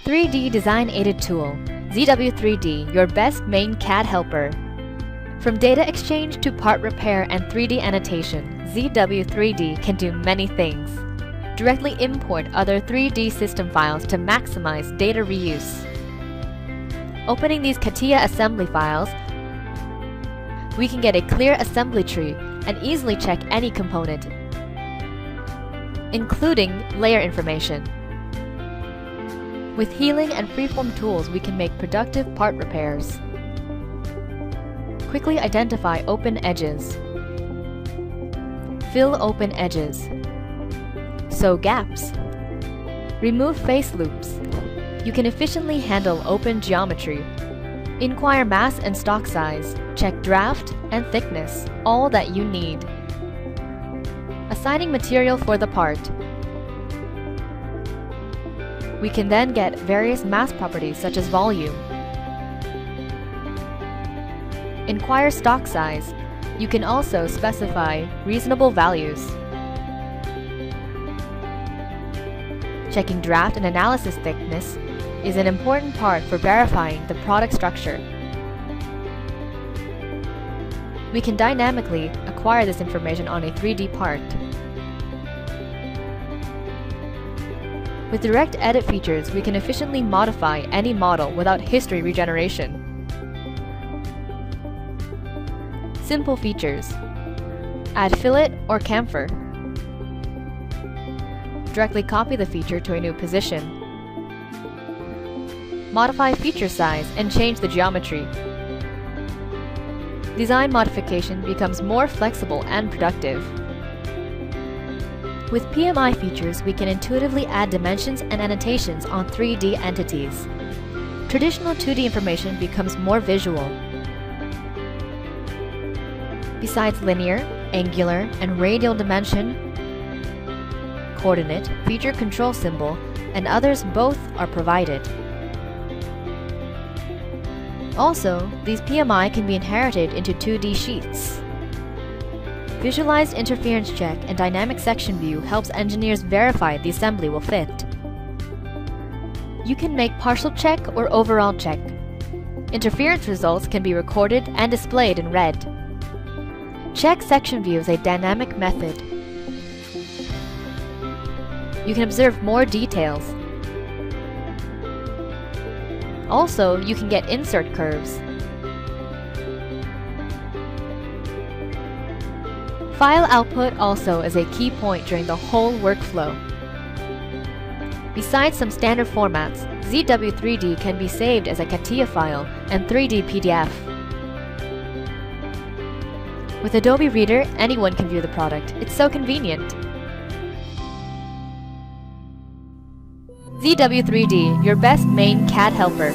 3D Design Aided Tool, ZW3D, your best main CAD helper. From data exchange to part repair and 3D annotation, ZW3D can do many things. Directly import other 3D system files to maximize data reuse. Opening these CATIA assembly files, we can get a clear assembly tree and easily check any component, including layer information. With healing and freeform tools, we can make productive part repairs. Quickly identify open edges. Fill open edges. Sew gaps. Remove face loops. You can efficiently handle open geometry. Inquire mass and stock size. Check draft and thickness, all that you need. Assigning material for the part. We can then get various mass properties such as volume. Inquire stock size. You can also specify reasonable values. Checking draft and analysis thickness is an important part for verifying the product structure. We can dynamically acquire this information on a 3D part. With direct edit features, we can efficiently modify any model without history regeneration. Simple features. Add fillet or chamfer. Directly copy the feature to a new position. Modify feature size and change the geometry. Design modification becomes more flexible and productive. With PMI features, we can intuitively add dimensions and annotations on 3D entities. Traditional 2D information becomes more visual. Besides linear, angular, and radial dimension, coordinate, feature control symbol, and others both are provided. Also, these PMI can be inherited into 2D sheets. Visualized interference check and dynamic section view helps engineers verify the assembly will fit. You can make partial check or overall check. Interference results can be recorded and displayed in red. Check section view is a dynamic method. You can observe more details. Also, you can get insert curves. File output also is a key point during the whole workflow. Besides some standard formats, ZW3D can be saved as a CATIA file and 3D PDF. With Adobe Reader, anyone can view the product. It's so convenient. ZW3D, your best main CAD helper.